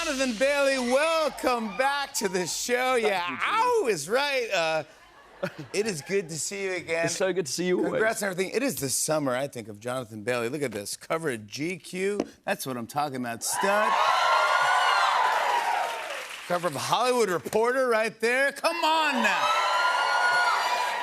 Jonathan Bailey, welcome back to the show. Yeah, ow is right. It is good to see you again. It's so good to see you always. Congrats on everything. It is the summer, I think, of Jonathan Bailey. Look at this. Cover of GQ. That's what I'm talking about. Stud. Cover of Hollywood Reporter right there. Come on now.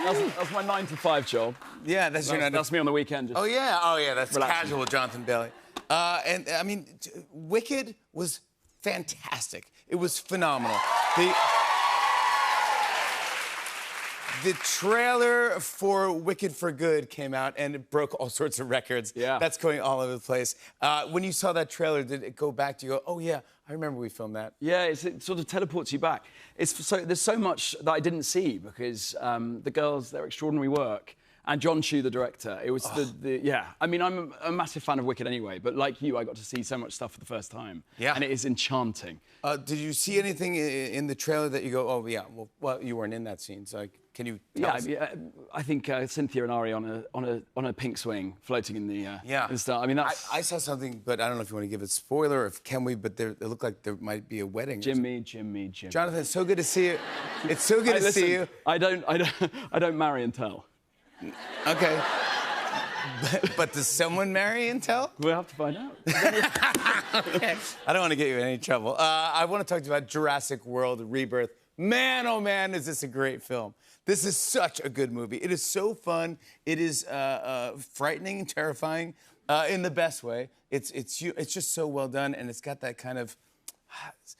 That's my 9 to 5 job. Yeah, that's your 9 to 5. That's me on the weekend. Oh, yeah. Oh, yeah. That's relaxing. Casual with Jonathan Bailey. And, I mean, Wicked was fantastic. It was phenomenal. The trailer for Wicked for Good came out, and it broke all sorts of records. Yeah. That's going all over the place. When you saw that trailer, did it go back to you? Oh, yeah, I remember we filmed that. Yeah, it sort of teleports you back. There's so much that I didn't see because the girls, their extraordinary work, and John Chu, the director, it was yeah. I mean, I'm a massive fan of Wicked anyway, but like you, I got to see so much stuff for the first time. Yeah. And it is enchanting. Did you see anything in the trailer that you go, oh, yeah, well, you weren't in that scene, so can you tell us? Yeah, I think Cynthia and Ari on a pink swing floating in the yeah. in the star. I mean, that's... I saw something, but I don't know if you want to give a spoiler or if can we, but it looked like there might be a wedding. Jimmy. Jonathan, it's so good to see you. It's so good to see you. I don't marry and tell. Okay. But does someone marry and tell? We'll have to find out. Okay. I don't want to get you in any trouble. I want to talk to you about Jurassic World Rebirth. Man, oh man, is this a great film. This is such a good movie. It is so fun. It is frightening and terrifying in the best way. It's just so well done, and it's got that kind of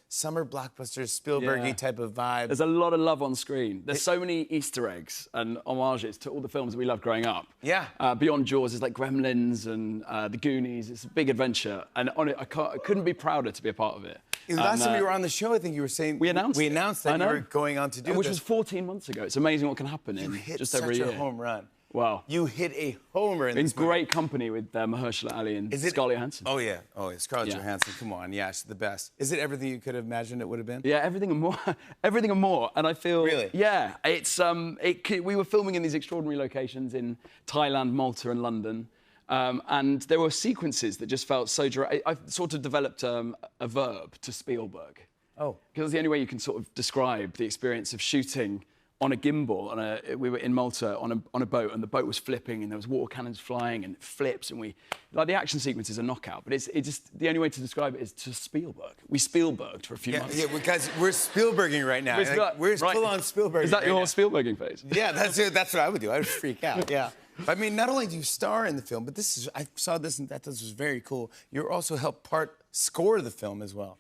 summer blockbuster Spielberg-y type of vibe. There's a lot of love on screen. There's so many Easter eggs and homages to all the films that we loved growing up. Yeah. Beyond Jaws, there's like Gremlins and The Goonies. It's a big adventure, and on it, I couldn't be prouder to be a part of it. Last time you were on the show, I think you were saying we announced that you were going on to do which this. was 14 months ago. It's amazing what can happen in just over a year. You hit such a home run. Wow. You hit a homer in this movie. great company with Mahershala Ali and Scarlett Johansson. Oh, yeah. Oh, yeah. Scarlett Johansson. Come on. Yeah, she's the best. Is it everything you could have imagined it would have been? Yeah, everything and more. Everything and more. And I feel... Really? Yeah. It's, we were filming in these extraordinary locations in Thailand, Malta and London. And there were sequences that just felt so... I sort of developed a verb to Spielberg. Oh. Because it's the only way you can sort of describe the experience of shooting on a gimbal. We were in Malta on a boat, and the boat was flipping, and there was water cannons flying, and it flips, and the action sequence is a knockout. But it's just the only way to describe it is to Spielberg. We Spielberged for a few months. Yeah, guys, we're Spielberging right now. We're full on Spielberg. Is that your Spielberging phase? Yeah, that's what I would do. I would freak out. Yeah. I mean, not only do you star in the film, but I saw this and this was very cool. You also helped score the film as well.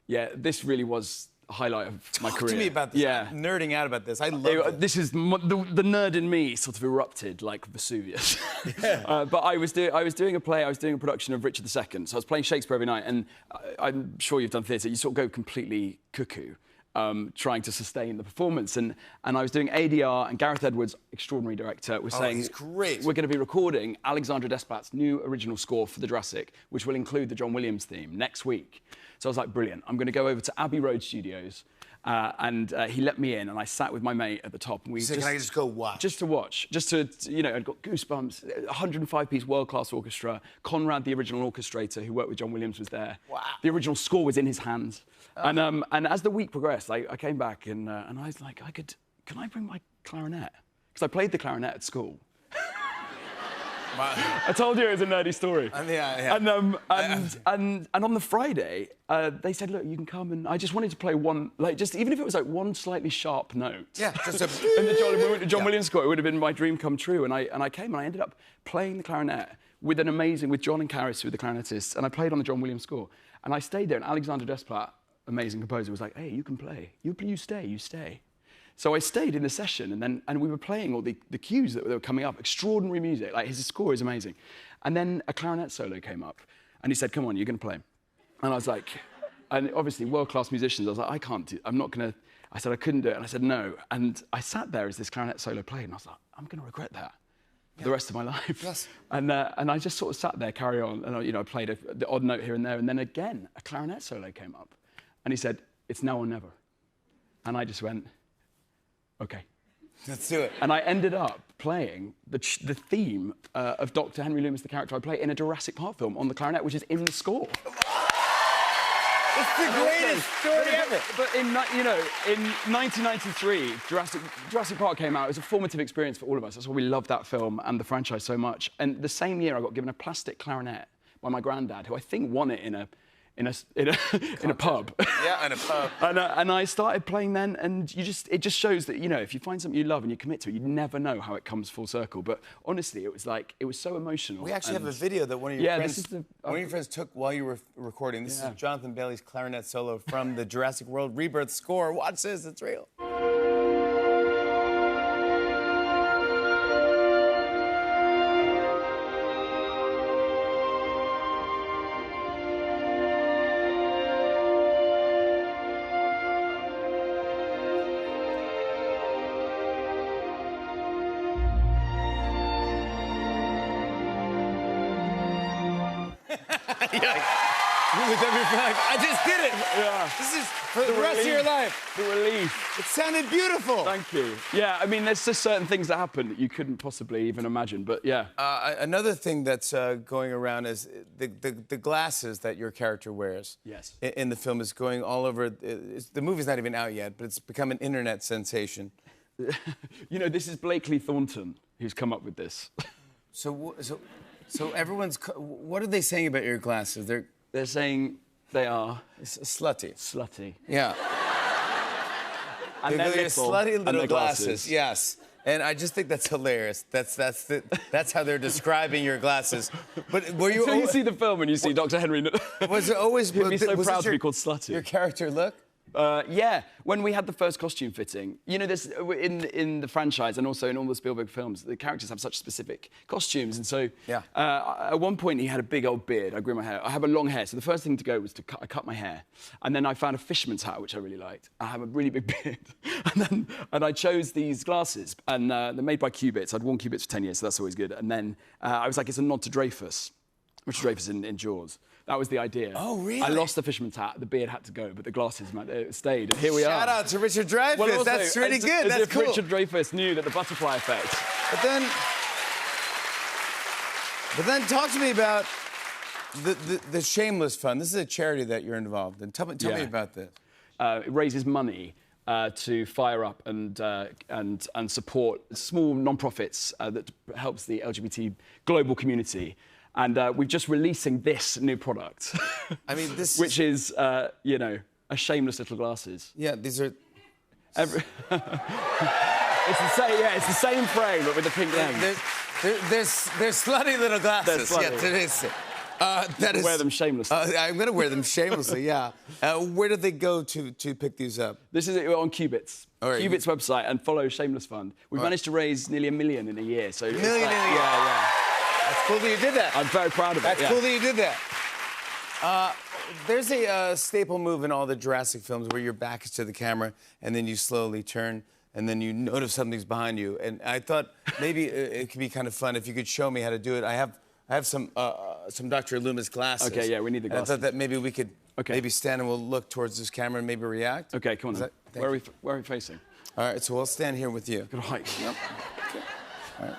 Yeah, this really was a highlight of my career. Talk to me about this. Yeah. I'm nerding out about this. I love it. This is the nerd in me sort of erupted like Vesuvius. Yeah. But I was doing a play. I was doing a production of Richard II. So I was playing Shakespeare every night, and I'm sure you've done theatre. You sort of go completely cuckoo. Trying to sustain the performance. And I was doing ADR, and Gareth Edwards, extraordinary director, was saying, he's great. We're going to be recording Alexandra Desplat's new original score for the Jurassic, which will include the John Williams theme next week. So I was like, brilliant. I'm going to go over to Abbey Road Studios. And he let me in, and I sat with my mate at the top. And can I just go watch? Just to watch. Just to, I'd got goosebumps. 105-piece world-class orchestra. Conrad, the original orchestrator who worked with John Williams, was there. Wow. The original score was in his hands. And as the week progressed, I came back, and I was like, can I bring my clarinet? Because I played the clarinet at school. I told you it was a nerdy story. Yeah. And on the Friday, they said, look, you can come, and I just wanted to play one, even if it was like one slightly sharp note. Yeah, just a... And we went to John Williams score, it would have been my dream come true. And I came, and I ended up playing the clarinet with John and Karis, who were the clarinetists, and I played on the John Williams score. And I stayed there, and Alexander Desplat, amazing composer, was like, hey, you can play. You stay. So I stayed in the session, and we were playing all the cues that were coming up. Extraordinary music. Like, his score is amazing. And then a clarinet solo came up, and he said, come on, you're going to play. And I was like, and obviously world-class musicians, I was like, I'm not going to... I said I couldn't do it, and I said no. And I sat there as this clarinet solo played, and I was like, I'm going to regret that for the rest of my life. Yes. And I just sort of sat there, carry on, and I played the odd note here and there, and then again, a clarinet solo came up. And he said, it's now or never. And I just went, OK. Let's do it. And I ended up playing the theme of Dr. Henry Loomis, the character I play, in a Jurassic Park film on the clarinet, which is in the score. It's the greatest story ever. But in 1993, Jurassic Park came out. It was a formative experience for all of us. That's why we loved that film and the franchise so much. And the same year, I got given a plastic clarinet by my granddad, who I think won it in a pub. Yeah, in a pub. And I started playing then, and it just shows that, if you find something you love and you commit to it, you never know how it comes full circle. But honestly, it was so emotional. We actually have a video that one of your friends took while you were recording. This is Jonathan Bailey's clarinet solo from the Jurassic World Rebirth score. Watch this, it's real. With every flag. I just did it. Yeah. This is for the rest of your life. The relief. It sounded beautiful. Thank you. Yeah, I mean, there's just certain things that happen that you couldn't possibly even imagine, but yeah. Another thing that's going around is the glasses that your character wears. Yes. In the film is going all over. The movie's not even out yet, but it's become an internet sensation. This is Blakely Thornton who's come up with this. So everyone's. What are they saying about your glasses? They're saying they are slutty. Slutty. Yeah. And they're little, slutty little and glasses. Yes. And I just think that's hilarious. That's how they're describing your glasses. But were you? So you see the film and you see Dr. Henry. Was it always? He'd be so proud to be called Slutty. Your character look? Yeah, when we had the first costume fitting, there's in the franchise and also in all the Spielberg films, the characters have such specific costumes, and so at one point he had a big old beard. I grew my hair. I have a long hair, so the first thing to go was I cut my hair, and then I found a fisherman's hat which I really liked. I have a really big beard, and I chose these glasses, and they're made by Cubits. I'd worn Cubits for 10 years, so that's always good. And then I was like, it's a nod to Dreyfus, Richard Dreyfus in Jaws. That was the idea. Oh, really? I lost the fisherman's hat, the beard had to go, but the glasses stayed, and here we are. Shout out to Richard Dreyfuss. Well, also, that's really good. As That's if cool. Richard Dreyfuss knew that the butterfly effect. But then talk to me about the Shameless Fund. This is a charity that you're involved in. Tell me about this. It raises money to fire up and support small non-profits that helps the LGBT global community. And we're just releasing this new product. I mean, which is, a shameless little glasses. Yeah, these are. It's the same frame, but with the pink lens. They're slutty little glasses. They're slutty. That is. Wear them shamelessly. I'm going to wear them shamelessly. Yeah. Where did they go to pick these up? This is on Cubits. Right. Cubits website and follow Shameless Fund. We've managed to raise nearly $1 million in a year. So $1 million in a year. Yeah. That's cool that you did that. I'm very proud of it. That's cool that you did that. There's a staple move in all the Jurassic films where your back is to the camera and then you slowly turn and then you notice something's behind you. And I thought maybe it could be kind of fun if you could show me how to do it. I have some Dr. Loomis glasses. Okay, yeah, we need the glasses. I thought that maybe we could maybe stand and we'll look towards this camera and maybe react. Okay, come on. Where are we facing? All right, so we'll stand here with you. Good height. Yep. Okay. All right.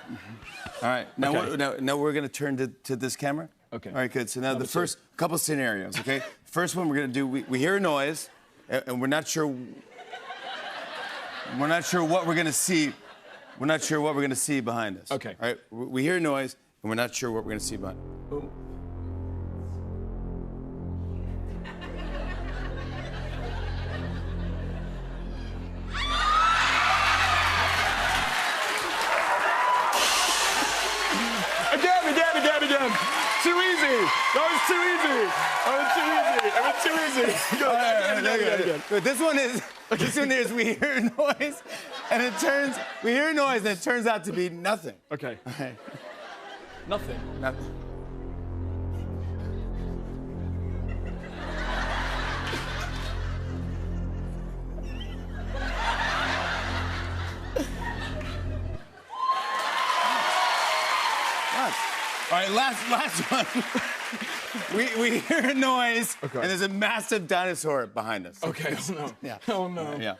All right. Now we're going to turn to this camera. Okay. All right, good. So now the first couple scenarios, okay? First one we're going to do, we hear a noise, and we're not sure what we're going to see. We're not sure what we're going to see behind us. Okay. All right. We hear a noise, and we're not sure what we're going to see behind us. Boom. Again. Too easy. That was too easy. Again. This one is we hear a noise and it turns out to be nothing. Okay. Okay. Nothing. Nothing. All right, last one. we hear a noise, and there's a massive dinosaur behind us. Okay. Oh no. Yeah. Oh no. Yeah.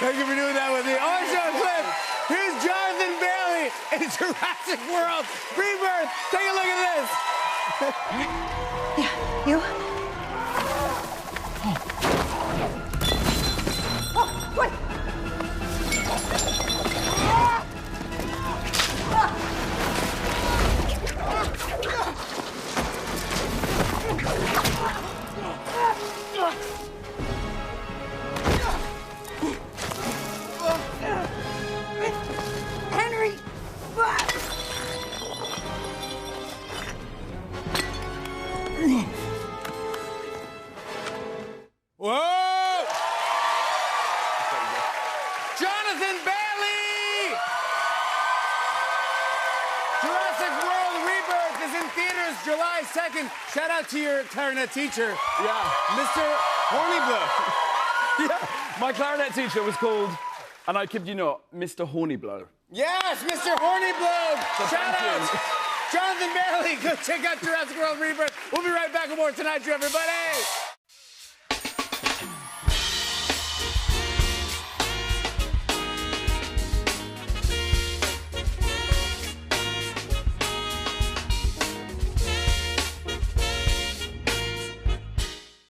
Thank you for doing that with me. I want to show a clip. Here's Jonathan Bailey in Jurassic World Rebirth. Take a look at this. Yeah, you? Oh, what? Henry! Whoa! Jonathan Bailey! Jurassic World Rebirth is in theaters July 2nd. Shout out to your clarinet teacher, Yeah. Mr. Horniblow. Yeah. My clarinet teacher was called, and I kid you not, Mr. Horniblow. Yes, Mr. Horniblow. Shout thank out. you. Jonathan Bailey, go check out Jurassic World Rebirth. We'll be right back with more Tonight Show, everybody.